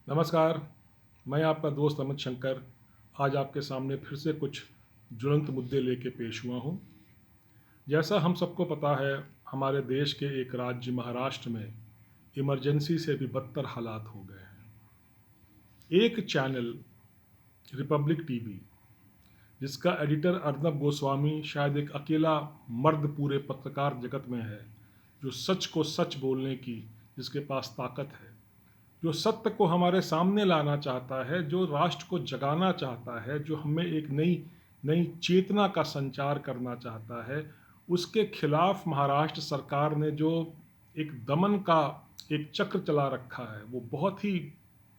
नमस्कार। मैं आपका दोस्त अमित शंकर आज आपके सामने फिर से कुछ ज्वलंत मुद्दे लेके पेश हुआ हूँ। जैसा हम सबको पता है, हमारे देश के एक राज्य महाराष्ट्र में इमरजेंसी से भी बदतर हालात हो गए हैं। एक चैनल रिपब्लिक टीवी, जिसका एडिटर अर्नब गोस्वामी शायद एक अकेला मर्द पूरे पत्रकार जगत में है, जो सच को सच बोलने की जिसके पास ताकत है, जो सत्य को हमारे सामने लाना चाहता है, जो राष्ट्र को जगाना चाहता है, जो हमें एक नई नई चेतना का संचार करना चाहता है, उसके खिलाफ महाराष्ट्र सरकार ने जो एक दमन का एक चक्र चला रखा है, वो बहुत ही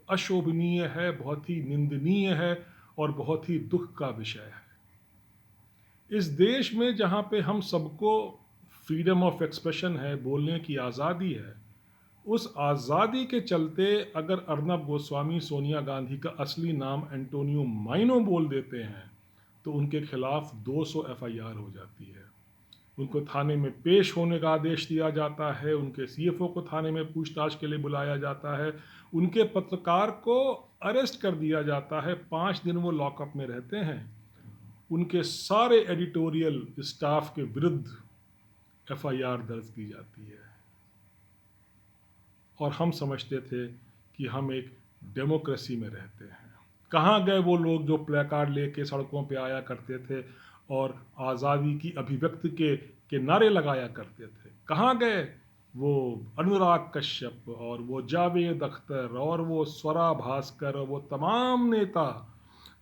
अशोभनीय है, बहुत ही निंदनीय है और बहुत ही दुख का विषय है। इस देश में जहाँ पे हम सबको फ्रीडम ऑफ एक्सप्रेशन है, बोलने की आज़ादी है, उस आज़ादी के चलते अगर अर्नब गोस्वामी सोनिया गांधी का असली नाम एंटोनियो माइनो बोल देते हैं तो उनके खिलाफ 200 एफआईआर हो जाती है। उनको थाने में पेश होने का आदेश दिया जाता है, उनके सीएफओ को थाने में पूछताछ के लिए बुलाया जाता है, उनके पत्रकार को अरेस्ट कर दिया जाता है, 5 दिन वो लॉकअप में रहते हैं। उनके सारे एडिटोरियल स्टाफ के विरुद्ध एफआईआर दर्ज की जाती है। और हम समझते थे कि हम एक डेमोक्रेसी में रहते हैं। कहाँ गए वो लोग जो प्लेकार्ड लेके सड़कों पे आया करते थे और आज़ादी की अभिव्यक्ति के नारे लगाया करते थे? कहाँ गए वो अनुराग कश्यप और वो जावेद अख्तर और वो स्वरा भास्कर और वो तमाम नेता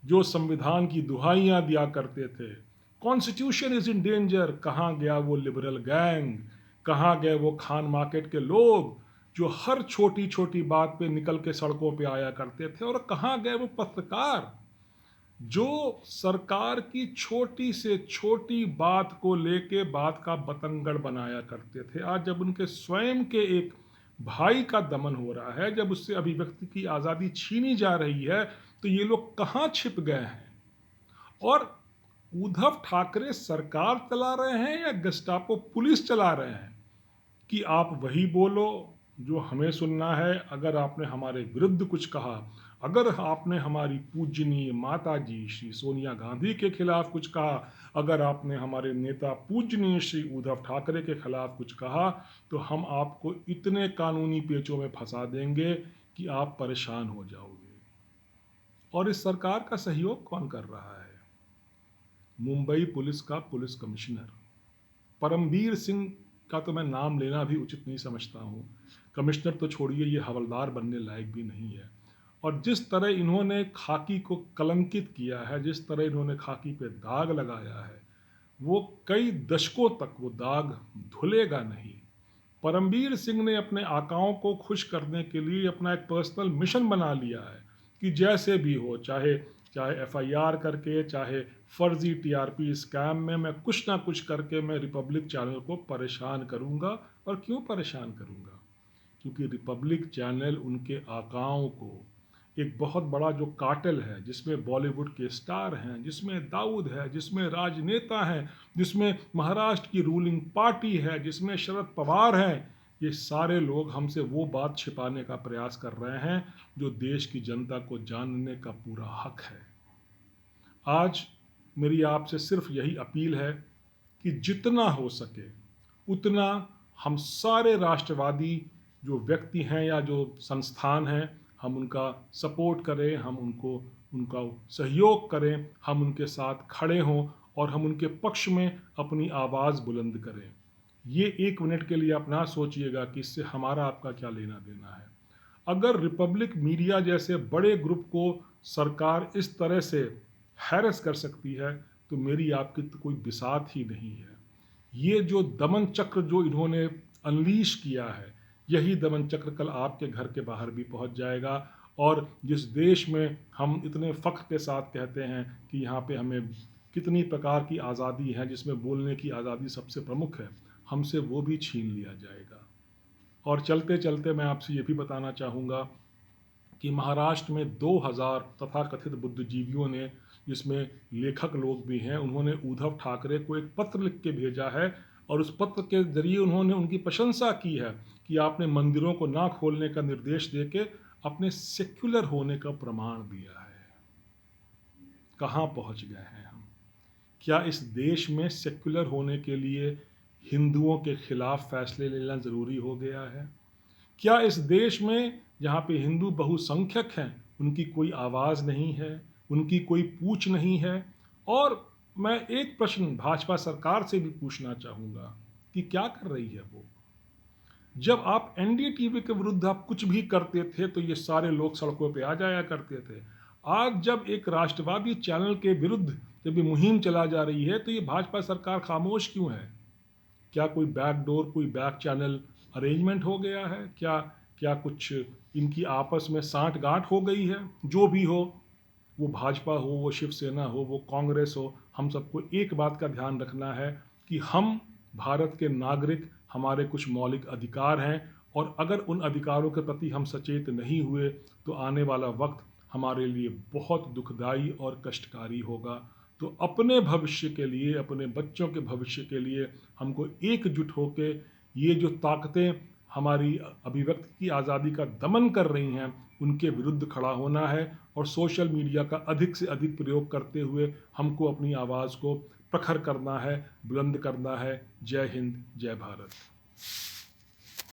जो संविधान की दुहाइयाँ दिया करते थे? Constitution is in danger. कहाँ गया वो लिबरल गैंग? कहाँ गए वो खान मार्केट के लोग जो हर छोटी छोटी बात पे निकल के सड़कों पे आया करते थे? और कहाँ गए वो पत्रकार जो सरकार की छोटी से छोटी बात को लेके बात का बतंगड़ बनाया करते थे? आज जब उनके स्वयं के एक भाई का दमन हो रहा है, जब उससे अभिव्यक्ति की आज़ादी छीनी जा रही है, तो ये लोग कहाँ छिप गए हैं? और उद्धव ठाकरे सरकार चला रहे हैं या गस्टापो पुलिस चला रहे हैं कि आप वही बोलो जो हमें सुनना है? अगर आपने हमारे विरुद्ध कुछ कहा, अगर आपने हमारी पूजनीय माता जी श्री सोनिया गांधी के खिलाफ कुछ कहा, अगर आपने हमारे नेता पूजनीय श्री उद्धव ठाकरे के खिलाफ कुछ कहा, तो हम आपको इतने कानूनी पेचों में फंसा देंगे कि आप परेशान हो जाओगे। और इस सरकार का सहयोग कौन कर रहा है? मुंबई पुलिस का पुलिस कमिश्नर परमवीर सिंह का तो मैं नाम लेना भी उचित नहीं समझता हूँ। कमिश्नर तो छोड़िए, ये हवलदार बनने लायक भी नहीं है। और जिस तरह इन्होंने खाकी को कलंकित किया है, जिस तरह इन्होंने खाकी पे दाग लगाया है, वो कई दशकों तक वो दाग धुलेगा नहीं। परमवीर सिंह ने अपने आकाओं को खुश करने के लिए अपना एक पर्सनल मिशन बना लिया है कि जैसे भी हो, चाहे चाहे एफआईआर करके, चाहे फर्जी टीआरपी स्कैम में, मैं कुछ ना कुछ करके मैं रिपब्लिक चैनल को परेशान करूंगा। और क्यों परेशान करूंगा? क्योंकि रिपब्लिक चैनल उनके आकाओं को एक बहुत बड़ा जो कार्टेल है, जिसमें बॉलीवुड के स्टार हैं, जिसमें दाऊद है, जिसमें राजनेता हैं, जिसमें महाराष्ट्र की रूलिंग पार्टी है, जिसमें शरद पवार हैं, ये सारे लोग हमसे वो बात छिपाने का प्रयास कर रहे हैं जो देश की जनता को जानने का पूरा हक है। आज मेरी आपसे सिर्फ यही अपील है कि जितना हो सके उतना हम सारे राष्ट्रवादी जो व्यक्ति हैं या जो संस्थान हैं, हम उनका सपोर्ट करें, हम उनका सहयोग करें, हम उनके साथ खड़े हों और हम उनके पक्ष में अपनी आवाज़ बुलंद करें। ये 1 मिनट के लिए आप ना सोचिएगा कि इससे हमारा आपका क्या लेना देना है। अगर रिपब्लिक मीडिया जैसे बड़े ग्रुप को सरकार इस तरह से हैरेस कर सकती है, तो मेरी आपकी तो कोई बिसात ही नहीं है। ये जो दमन चक्र जो इन्होंने अनलीश किया है, यही दमन चक्र कल आपके घर के बाहर भी पहुंच जाएगा। और जिस देश में हम इतने फ़ख्र के साथ कहते हैं कि यहाँ पे हमें कितनी प्रकार की आज़ादी है, जिसमें बोलने की आज़ादी सबसे प्रमुख है, हमसे वो भी छीन लिया जाएगा। और चलते चलते मैं आपसे ये भी बताना चाहूँगा कि महाराष्ट्र में 2000 तथाकथित बुद्धिजीवियों ने, जिसमें लेखक लोग भी हैं, उन्होंने उद्धव ठाकरे को एक पत्र लिख के भेजा है और उस पत्र के जरिए उन्होंने उनकी प्रशंसा की है कि आपने मंदिरों को ना खोलने का निर्देश देके अपने सेक्युलर होने का प्रमाण दिया है। कहाँ पहुँच गए हैं हम? क्या इस देश में सेक्युलर होने के लिए हिंदुओं के खिलाफ फैसले लेना ज़रूरी हो गया है? क्या इस देश में जहाँ पे हिंदू बहुसंख्यक हैं, उनकी कोई आवाज़ नहीं है, उनकी कोई पूछ नहीं है? और मैं एक प्रश्न भाजपा सरकार से भी पूछना चाहूँगा कि क्या कर रही है वो? जब आप एनडीटीवी के विरुद्ध आप कुछ भी करते थे तो ये सारे लोग सड़कों पे आ जाया करते थे। आज जब एक राष्ट्रवादी चैनल के विरुद्ध जब ये मुहिम चला जा रही है तो ये भाजपा सरकार खामोश क्यों है? क्या कोई बैकडोर, कोई बैक चैनल अरेंजमेंट हो गया है? क्या क्या कुछ इनकी आपस में साँठ-गाँठ हो गई है? जो भी हो, वो भाजपा हो, वो शिवसेना हो, वो कांग्रेस हो, हम सबको एक बात का ध्यान रखना है कि हम भारत के नागरिक, हमारे कुछ मौलिक अधिकार हैं और अगर उन अधिकारों के प्रति हम सचेत नहीं हुए, तो आने वाला वक्त हमारे लिए बहुत दुखदाई और कष्टकारी होगा। तो अपने भविष्य के लिए, अपने बच्चों के भविष्य के लिए हमको एकजुट होके ये जो ताकतें हमारी अभिव्यक्ति की आज़ादी का दमन कर रही हैं, उनके विरुद्ध खड़ा होना है और सोशल मीडिया का अधिक से अधिक प्रयोग करते हुए हमको अपनी आवाज़ को प्रखर करना है, बुलंद करना है। जय हिंद, जय भारत।